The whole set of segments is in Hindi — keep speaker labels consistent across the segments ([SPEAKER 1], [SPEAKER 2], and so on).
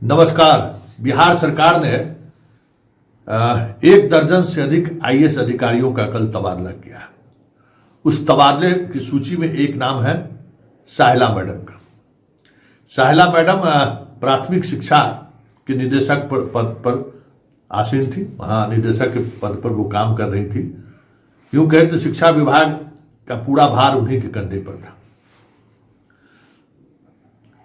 [SPEAKER 1] नमस्कार। बिहार सरकार ने 1 दर्जन से अधिक आईएएस अधिकारियों का कल तबादला किया। उस तबादले की सूची में एक नाम है साहिला मैडम का। साहिला मैडम प्राथमिक शिक्षा के निदेशक पद पर आसीन थी, वहाँ निदेशक के पद पर वो काम कर रही थी। यूँ कहें तो शिक्षा विभाग का पूरा भार उन्हीं के कंधे पर था।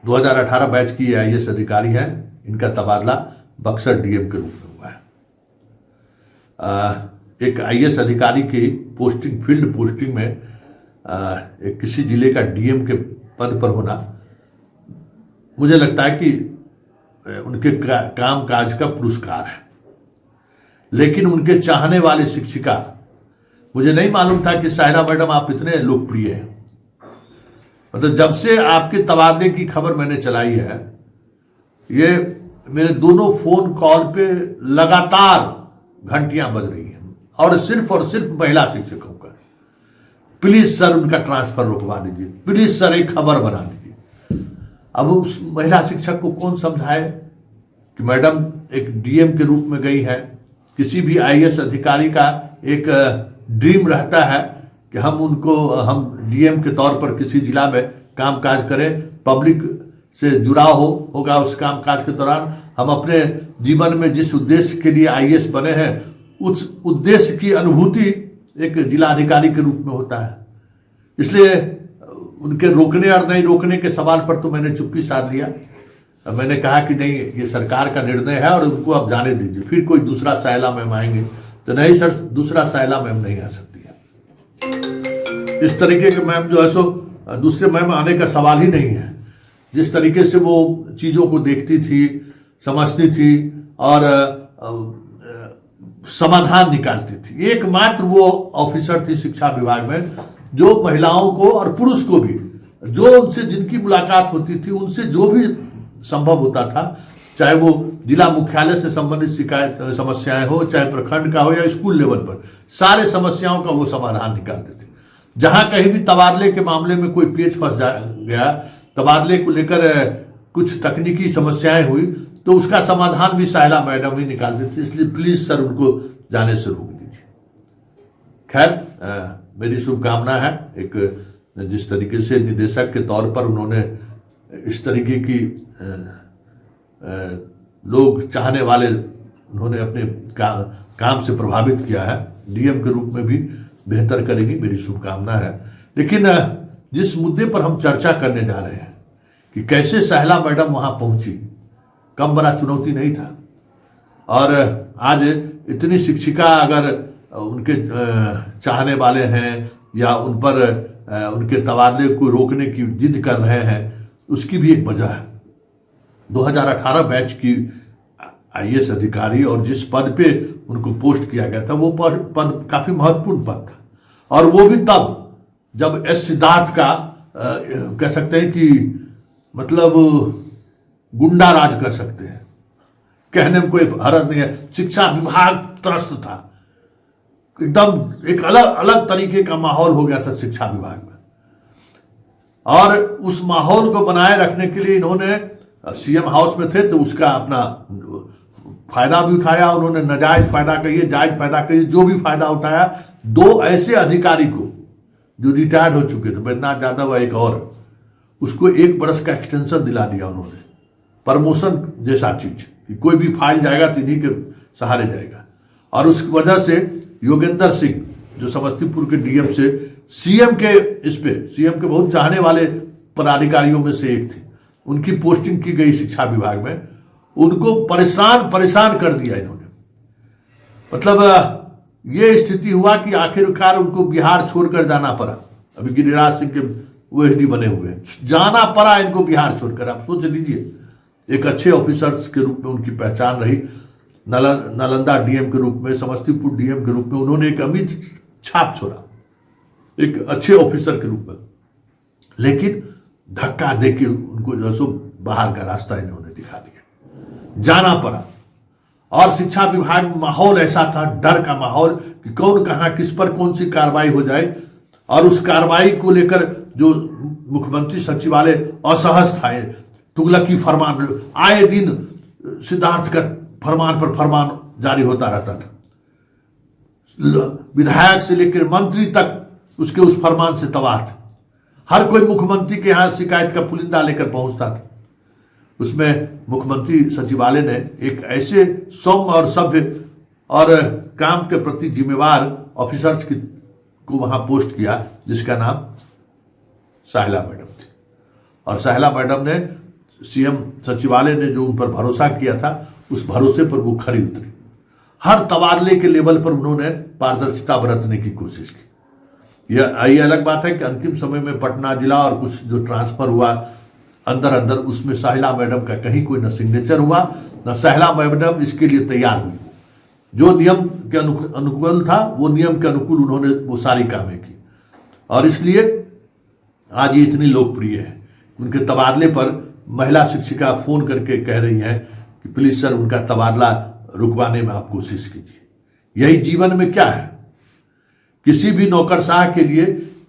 [SPEAKER 1] 2018 बैच की आईएएस अधिकारी हैं। इनका तबादला बक्सर डीएम के रूप में हुआ है। एक आईएएस अधिकारी की पोस्टिंग, फील्ड पोस्टिंग में एक किसी जिले का डीएम के पद पर होना, मुझे लगता है कि उनके काम काज का पुरस्कार है। लेकिन उनके चाहने वाले शिक्षिका, मुझे नहीं मालूम था कि साहिला मैडम आप इतने लोकप्रिय हैं। मतलब जब से आपके तबादले की खबर मैंने चलाई है, ये मेरे दोनों फोन कॉल पे लगातार घंटियां बज रही हैं और सिर्फ महिला शिक्षकों का। प्लीज सर उनका ट्रांसफर रुकवा दीजिए, प्लीज सर एक खबर बना दीजिए। अब उस महिला शिक्षक को कौन समझाए कि मैडम एक डीएम के रूप में गई है। किसी भी आईएएस अधिकारी का एक ड्रीम रहता है कि हम डीएम के तौर पर किसी जिला में काम काज करें, पब्लिक से जुड़ाव होगा उस काम काज के दौरान। हम अपने जीवन में जिस उद्देश्य के लिए आईएएस बने हैं, उस उद्देश्य की अनुभूति एक जिलाधिकारी के रूप में होता है। इसलिए उनके रोकने और नहीं रोकने के सवाल पर तो मैंने चुप्पी साध लिया। मैंने कहा कि नहीं, ये सरकार का निर्णय है और उनको आप जाने दीजिए। फिर कोई दूसरा साहिला मैम आएंगे तो नहीं सर, दूसरा साहिला मैम नहीं आ सकती है। इस तरीके के मैम जो है सो दूसरे मैम आने का सवाल ही नहीं है। जिस तरीके से वो चीज़ों को देखती थी, समझती थी और समाधान निकालती थी, एकमात्र वो ऑफिसर थी शिक्षा विभाग में जो महिलाओं को और पुरुष को भी, जो उनसे जिनकी मुलाकात होती थी, उनसे जो भी संभव होता था, चाहे वो जिला मुख्यालय से संबंधित शिकायत समस्याएं हो, चाहे प्रखंड का हो या स्कूल लेवल पर, सारे समस्याओं का वो समाधान निकालते थे। जहां कहीं भी तबादले के मामले में कोई पेच फंस गया, तबादले को लेकर कुछ तकनीकी समस्याएं हुई, तो उसका समाधान भी साहिला मैडम ही निकाल देती। इसलिए प्लीज सर उनको जाने से रोक दीजिए। खैर, मेरी शुभकामना है। एक जिस तरीके से निदेशक के तौर पर उन्होंने इस तरीके की लोग चाहने वाले उन्होंने अपने काम से प्रभावित किया है, डीएम के रूप में भी बेहतर करेंगी, मेरी शुभकामना है। लेकिन जिस मुद्दे पर हम चर्चा करने जा रहे हैं कि कैसे साहिला मैडम वहां पहुंची, कम बड़ा चुनौती नहीं था। और आज इतनी शिक्षिका अगर उनके चाहने वाले हैं या उन पर उनके तबादले को रोकने की जिद कर रहे हैं, उसकी भी एक वजह है। 2018 बैच की आईएएस अधिकारी और जिस पद पे उनको पोस्ट किया गया था, वो पद काफी महत्वपूर्ण पद था। और वो भी तब जब एस सिद्धार्थ का कह सकते हैं कि मतलब गुंडा राज कर सकते हैं, कहने में कोई हरज नहीं है। शिक्षा विभाग त्रस्त था, एकदम एक अलग तरीके का माहौल हो गया था शिक्षा विभाग में। और उस माहौल को बनाए रखने के लिए इन्होंने सीएम हाउस में थे तो उसका अपना फायदा भी उठाया। उन्होंने नाजायज फायदा कहिए, जायज फायदा कहिए, जो भी फायदा उठाया। 2 ऐसे अधिकारी को जो रिटायर्ड हो चुके थे, बैद्यनाथ यादव एक और, उसको 1 बरस का एक्सटेंशन दिला दिया उन्होंने, प्रमोशन जैसा चीज कि कोई भी फाइल जाएगा तो इन्हीं के सहारे जाएगा। और उस वजह से योगेंद्र सिंह जो समस्तीपुर के डीएम से सीएम के बहुत चाहने वाले पदाधिकारियों में से एक थे, उनकी पोस्टिंग की गई शिक्षा विभाग में। उनको परेशान कर दिया इन्होंने। मतलब ये स्थिति हुआ कि आखिरकार उनको बिहार छोड़कर जाना पड़ा। अभी गिरिराज सिंह के ओएसडी बने हुए हैं, जाना पड़ा इनको बिहार छोड़कर। आप सोच लीजिए, एक अच्छे ऑफिसर्स के रूप में उनकी पहचान रही। नालंदा डीएम के रूप में, समस्तीपुर डीएम के रूप में उन्होंने एक अमिट छाप छोड़ा, एक अच्छे ऑफिसर के रूप में। लेकिन धक्का देके उनको जो सो बाहर का रास्ता इन्होंने दिखा दिया, जाना पड़ा। और शिक्षा विभाग में माहौल ऐसा था, डर का माहौल कि कौन कहां किस पर कौन सी कार्रवाई हो जाए। और उस कार्रवाई को लेकर जो मुख्यमंत्री सचिवालय असहज था, तुगलकी फरमान आए दिन सिद्धार्थ का फरमान पर फरमान जारी होता रहता था, विधायक से लेकर मंत्री तक उसके उस फरमान से तबाह थे। हर कोई मुख्यमंत्री के यहाँ शिकायत का पुलिंदा लेकर पहुंचता था। उसमें मुख्यमंत्री सचिवालय ने एक ऐसे सौम्य और सभ्य और काम के प्रति जिम्मेवार ऑफिसर्स को वहां पोस्ट किया, जिसका नाम साहिला मैडम थी। और साहिला मैडम ने सीएम सचिवालय ने जो उन पर भरोसा किया था, उस भरोसे पर वो खरी उतरी। हर तबादले के लेवल पर उन्होंने पारदर्शिता बरतने की कोशिश की। यह अलग बात है कि अंतिम समय में पटना जिला और कुछ जो ट्रांसफर हुआ अंदर अंदर, उसमें साहिला मैडम का कहीं कोई न सिग्नेचर हुआ, न साहिला मैडम इसके लिए तैयार हुई। जो नियम के अनुकूल था, वो नियम के अनुकूल उन्होंने वो सारी कामें की, और इसलिए आज ये इतनी लोकप्रिय है। उनके तबादले पर महिला शिक्षिका फोन करके कह रही हैं कि प्लीज सर, उनका तबादला रुकवाने में आप कोशिश कीजिए। यही जीवन में क्या है? किसी भी नौकरशाह के लिए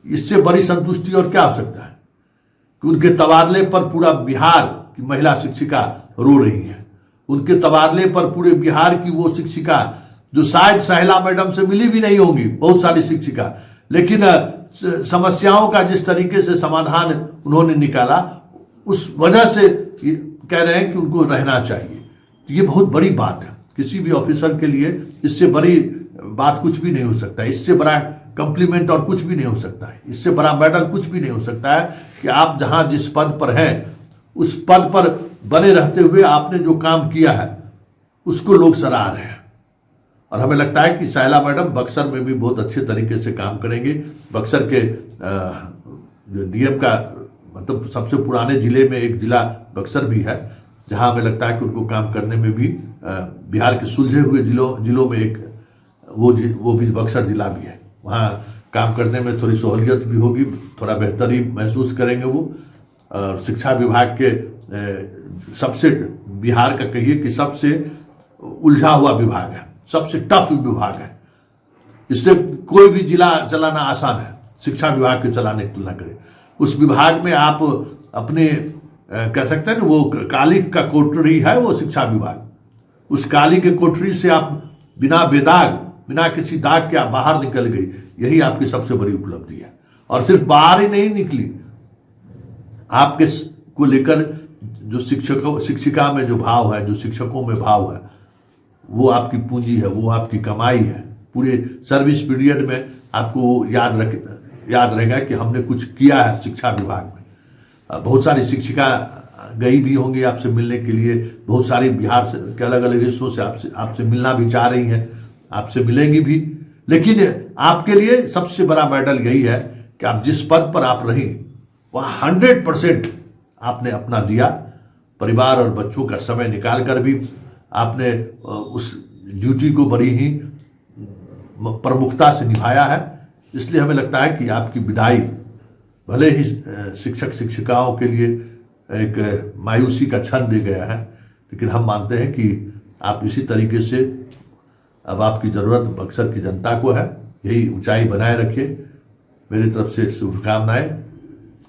[SPEAKER 1] इससे बड़ी संतुष्टि और क्या हो सकता है कि उनके तबादले पर पूरा बिहार की महिला शिक्षिका रो रही है। उनके तबादले पर पूरे बिहार की वो शिक्षिका जो शायद साहिला मैडम से मिली भी नहीं होंगी, बहुत सारी शिक्षिका, लेकिन समस्याओं का जिस तरीके से समाधान उन्होंने निकाला, उस वजह से कह रहे हैं कि उनको रहना चाहिए। तो ये बहुत बड़ी बात है किसी भी ऑफिसर के लिए। इससे बड़ी बात कुछ भी नहीं हो सकता है, इससे बड़ा कॉम्प्लीमेंट और कुछ भी नहीं हो सकता है, इससे बड़ा मेडल कुछ भी नहीं हो सकता है कि आप जहां जिस पद पर हैं, उस पद पर बने रहते हुए आपने जो काम किया है उसको लोग सराह रहे हैं। और हमें लगता है कि साहिला मैडम बक्सर में भी बहुत अच्छे तरीके से काम करेंगे। बक्सर के डीएम का मतलब सबसे पुराने जिले में एक जिला बक्सर भी है, जहां हमें लगता है कि उनको काम करने में भी बिहार के सुलझे हुए जिलों में एक वो भी बक्सर जिला भी है। वहाँ काम करने में थोड़ी सहूलियत भी होगी, थोड़ा बेहतरी महसूस करेंगे वो। शिक्षा विभाग के सबसे, बिहार का कहिए कि सबसे उलझा हुआ विभाग है, सबसे टफ विभाग है। इससे कोई भी जिला चलाना आसान है, शिक्षा विभाग के चलाने की तुलना करें। उस विभाग में आप अपने कह सकते हैं ना, वो काली का कोठरी है वो शिक्षा विभाग। उस काली के कोठरी से आप बिना बेदाग, बिना किसी दाग के आप बाहर निकल गई, यही आपकी सबसे बड़ी उपलब्धि है। और सिर्फ बाहर ही नहीं निकली, आपके को लेकर जो शिक्षिका में जो भाव है, जो शिक्षकों में भाव है, वो आपकी पूंजी है, वो आपकी कमाई है। पूरे सर्विस पीरियड में आपको याद रहेगा कि हमने कुछ किया है शिक्षा विभाग में। बहुत सारी शिक्षिका गई भी होंगी आपसे मिलने के लिए, बहुत सारी बिहार से के अलग अलग हिस्सों से आपसे मिलना भी चाह रही हैं, आपसे मिलेंगी भी। लेकिन आपके लिए सबसे बड़ा मेडल यही है कि आप जिस पद पर आप रही वहाँ 100% आपने अपना दिया। परिवार और बच्चों का समय निकाल कर भी आपने उस ड्यूटी को बड़ी ही प्रमुखता से निभाया है। इसलिए हमें लगता है कि आपकी विदाई भले ही शिक्षक शिक्षिकाओं के लिए एक मायूसी का क्षण दे गया है, लेकिन हम मानते हैं कि आप इसी तरीके से, अब आपकी ज़रूरत बक्सर की जनता को है, यही ऊंचाई बनाए रखिए। मेरी तरफ से शुभकामनाएं।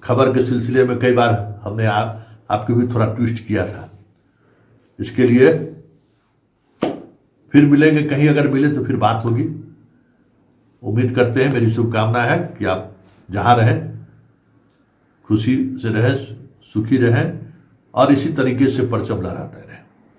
[SPEAKER 1] खबर के सिलसिले में कई बार हमने आपके भी थोड़ा ट्विस्ट किया था, इसके लिए फिर मिलेंगे, कहीं अगर मिले तो फिर बात होगी। उम्मीद करते हैं, मेरी शुभकामना है कि आप जहां रहें खुशी से रहें, सुखी रहें और इसी तरीके से परचम लहराते रहें।